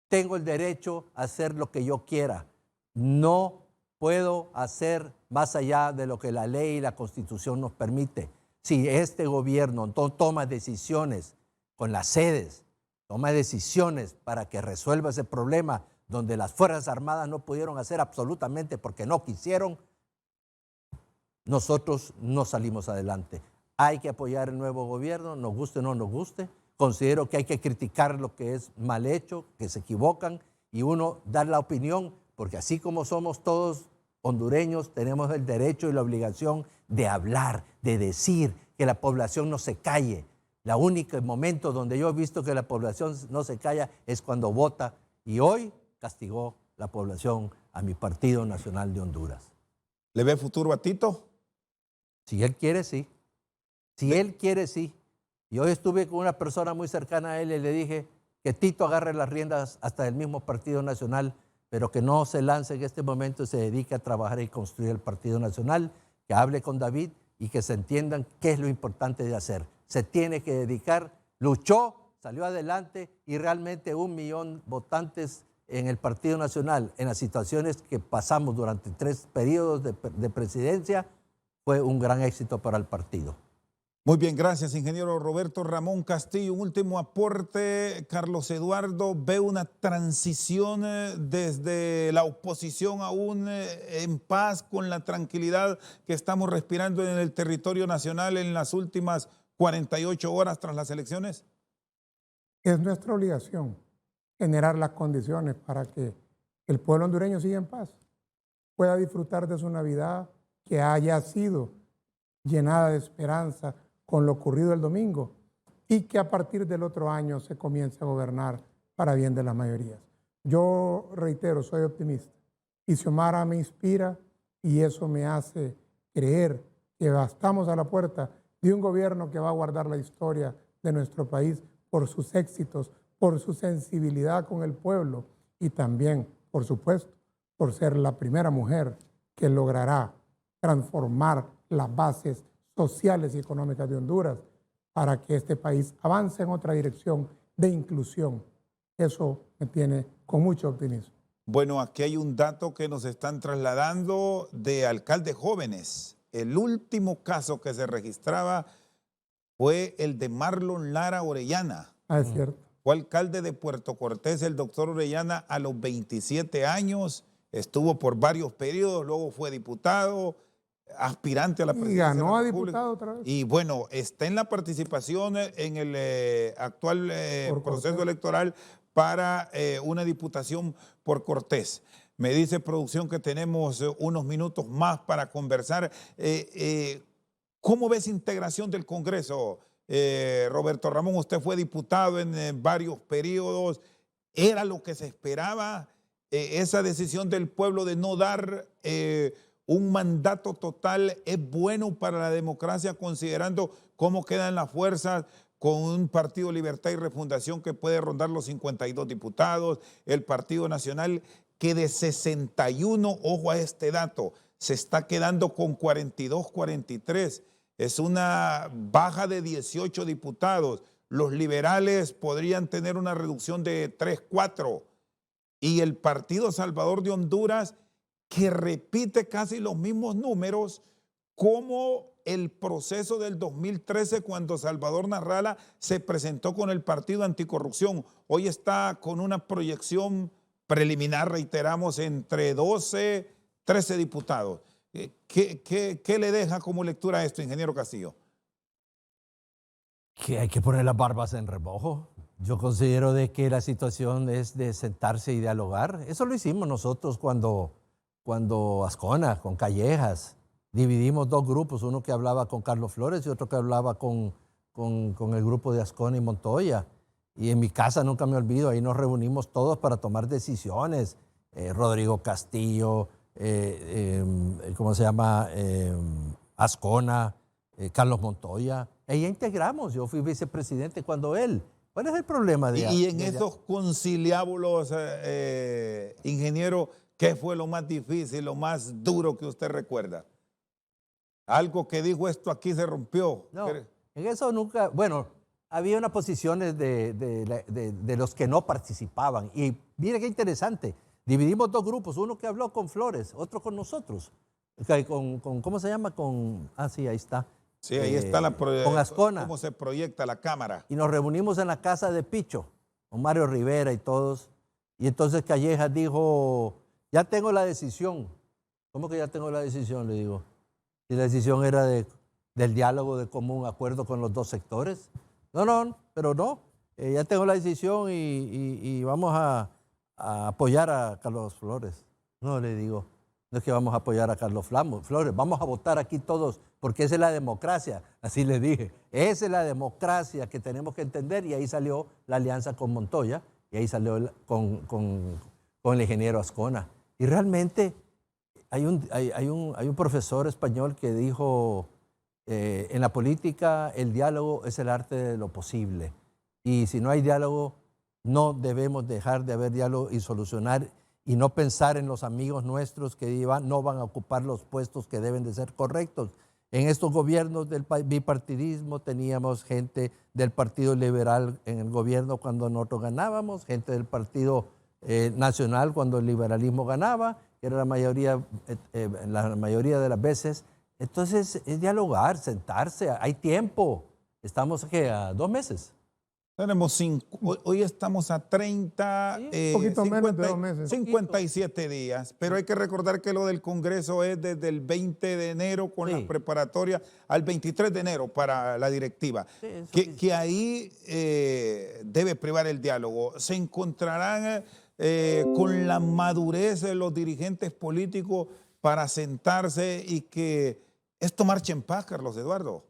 tengo el derecho a hacer lo que yo quiera. No puedo hacer más allá de lo que la ley y la Constitución nos permite. Si este gobierno toma decisiones con las sedes, toma decisiones para que resuelva ese problema donde las Fuerzas Armadas no pudieron hacer absolutamente porque no quisieron, nosotros no salimos adelante. Hay que apoyar el nuevo gobierno, nos guste o no nos guste. Considero que hay que criticar lo que es mal hecho, que se equivocan, y uno dar la opinión, porque así como somos todos hondureños, tenemos el derecho y la obligación de hablar, de decir, que la población no se calle. El único momento donde yo he visto que la población no se calla es cuando vota, y hoy castigó la población a mi Partido Nacional de Honduras. ¿Le ve futuro a Tito? Si él quiere, sí. Si él quiere, sí. Y hoy estuve con una persona muy cercana a él y le dije que Tito agarre las riendas hasta del mismo Partido Nacional, pero que no se lance en este momento y se dedique a trabajar y construir el Partido Nacional, que hable con David y que se entiendan qué es lo importante de hacer. Se tiene que dedicar, luchó, salió adelante, y realmente 1 millón de votantes en el Partido Nacional, en las situaciones que pasamos durante 3 periodos de presidencia, fue un gran éxito para el partido. Muy bien, gracias, ingeniero Roberto Ramón Castillo. Un último aporte, Carlos Eduardo. ¿Ve una transición desde la oposición aún en paz, con la tranquilidad que estamos respirando en el territorio nacional en las últimas 48 horas tras las elecciones? Es nuestra obligación generar las condiciones para que el pueblo hondureño siga en paz, pueda disfrutar de su Navidad, que haya sido llenada de esperanza con lo ocurrido el domingo, y que a partir del otro año se comience a gobernar para bien de las mayorías. Yo reitero, soy optimista, y Xiomara me inspira, y eso me hace creer que estamos a la puerta de un gobierno que va a guardar la historia de nuestro país por sus éxitos, por su sensibilidad con el pueblo, y también, por supuesto, por ser la primera mujer que logrará transformar las bases sociales y económicas de Honduras para que este país avance en otra dirección de inclusión. Eso me tiene con mucho optimismo. Bueno, aquí hay un dato que nos están trasladando de alcaldes jóvenes. el último caso que se registraba fue el de Marlon Lara Orellana. Ah, es cierto. Fue alcalde de Puerto Cortés, el doctor Orellana, a los 27 años. Estuvo por varios periodos, luego fue diputado, aspirante a la Y presidencia de ganó la a República. diputado otra vez. Y bueno, está en la participación en el actual Por proceso Cortés. electoral para una diputación por Cortés. Me dice producción que tenemos unos minutos más para conversar. ¿Cómo ves integración del Congreso? Roberto Ramón, usted fue diputado en varios periodos. ¿Era lo que se esperaba? Esa decisión del pueblo de no dar un mandato total es bueno para la democracia, considerando cómo quedan las fuerzas con un Partido Libertad y Refundación que puede rondar los 52 diputados, el Partido Nacional que de 61, ojo a este dato, se está quedando con 42, 43. Es una baja de 18 diputados. Los liberales podrían tener una reducción de 3, 4. Y el Partido Salvador de Honduras, que repite casi los mismos números como el proceso del 2013 cuando Salvador Narrala se presentó con el Partido Anticorrupción. Hoy está con una proyección preliminar, reiteramos, entre 12, 13 diputados. ¿Qué le deja como lectura a esto, ingeniero Castillo? Que hay que poner las barbas en remojo. Yo considero de que la situación es de sentarse y dialogar. Eso lo hicimos nosotros cuando Ascona, con Callejas, dividimos dos grupos, uno que hablaba con Carlos Flores y otro que hablaba con el grupo de Ascona y Montoya. Y en mi casa, nunca me olvido, ahí nos reunimos todos para tomar decisiones. Rodrigo Castillo, ¿cómo se llama? Ascona, Carlos Montoya. Ahí integramos, yo fui vicepresidente cuando él. ¿Cuál es el problema de Y en esos conciliábulos, ingeniero, ¿qué fue lo más difícil, lo más duro que usted recuerda? Algo que dijo, esto aquí se rompió. No, en eso nunca, bueno, había unas posiciones de los que no participaban. Y mire qué interesante, dividimos dos grupos, uno que habló con Flores, otro con nosotros. ¿Cómo se llama? Sí, ahí está. Sí, ahí está con Ascona. Cómo se proyecta la cámara. Y nos reunimos en la casa de Picho, con Mario Rivera y todos. Y entonces Callejas dijo, ya tengo la decisión. ¿Cómo que ya tengo la decisión? Le digo. Si la decisión era del diálogo de común acuerdo con los dos sectores. No, pero no. Ya tengo la decisión y vamos a apoyar a Carlos Flores. No, le digo. No es que vamos a apoyar a Carlos Flores, vamos a votar aquí todos, porque esa es la democracia, así le dije. Esa es la democracia que tenemos que entender, y ahí salió la alianza con Montoya, y ahí salió con el ingeniero Ascona. Y realmente hay un profesor español que dijo, en la política el diálogo es el arte de lo posible, y si no hay diálogo, no debemos dejar de haber diálogo y solucionar, y no pensar en los amigos nuestros que no van a ocupar los puestos que deben de ser correctos. En estos gobiernos del bipartidismo teníamos gente del Partido Liberal en el gobierno cuando nosotros ganábamos, gente del Partido Nacional cuando el liberalismo ganaba, que era la mayoría de las veces. Entonces es dialogar, sentarse, hay tiempo. Estamos ¿qué? A 2 meses. Tenemos 5, hoy estamos a 30, Un poquito menos de 2 meses. 57 días, pero hay que recordar que lo del Congreso es desde el 20 de enero con las preparatorias al 23 de enero para la directiva, que ahí debe privar el diálogo. Se encontrarán con la madurez de los dirigentes políticos para sentarse y que esto marche en paz, Carlos Eduardo.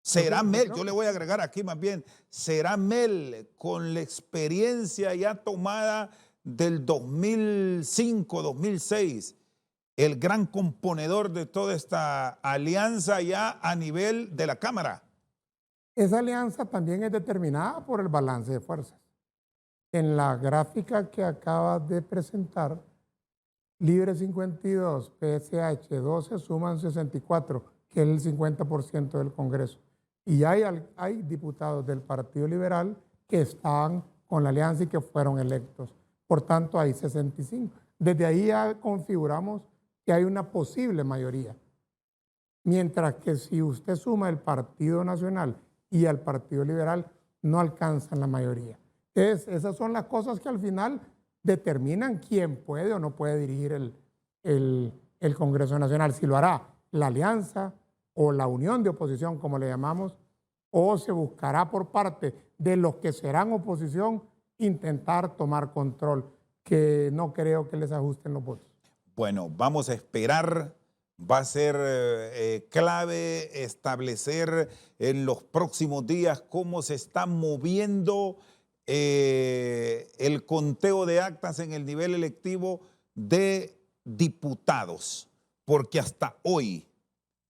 ¿Será Mel? Yo le voy a agregar aquí más bien, ¿será Mel con la experiencia ya tomada del 2005, 2006, el gran componedor de toda esta alianza ya a nivel de la Cámara? Esa alianza también es determinada por el balance de fuerzas. En la gráfica que acabas de presentar, Libre 52, PSH 12 suman 64, que es el 50% del Congreso. Y hay diputados del Partido Liberal que están con la alianza y que fueron electos. Por tanto, hay 65. Desde ahí ya configuramos que hay una posible mayoría. Mientras que si usted suma el Partido Nacional y al Partido Liberal, no alcanzan la mayoría. Esas son las cosas que al final determinan quién puede o no puede dirigir el Congreso Nacional. Si lo hará la alianza o la unión de oposición, como le llamamos, o se buscará por parte de los que serán oposición intentar tomar control, que no creo que les ajusten los votos. Bueno, vamos a esperar. Va a ser clave establecer en los próximos días cómo se está moviendo el conteo de actas en el nivel electivo de diputados, porque hasta hoy,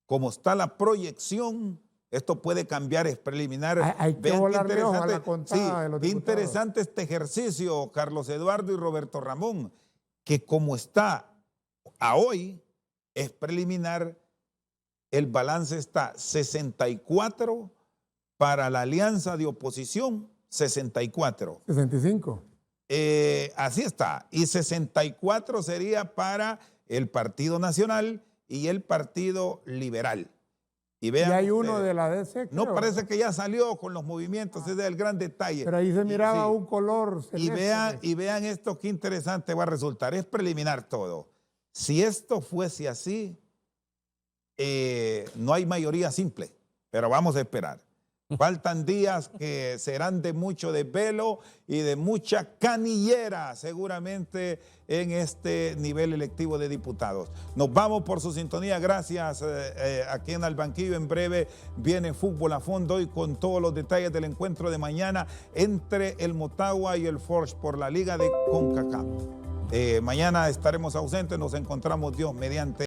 como está la proyección, esto puede cambiar, es preliminar. Hay que volarle ojo a la contada de los diputados. Interesante este ejercicio, Carlos Eduardo y Roberto Ramón, que como está a hoy, es preliminar, el balance está 64 para la alianza de oposición, 64. 65. Así está. Y 64 sería para el Partido Nacional y el Partido Liberal. Y vean, hay uno de la DC, no, creo. parece que ya salió con los movimientos, ese es el gran detalle. Pero ahí se miraba un color celeste. Y vean esto, qué interesante va a resultar. Es preliminar todo. Si esto fuese así, no hay mayoría simple, pero vamos a esperar. Faltan días que serán de mucho desvelo y de mucha canillera seguramente en este nivel electivo de diputados. Nos vamos por su sintonía. Gracias aquí en Al Banquillo. En breve viene Fútbol a Fondo y con todos los detalles del encuentro de mañana entre el Motagua y el Forge por la Liga de CONCACAF. Mañana estaremos ausentes, nos encontramos Dios mediante.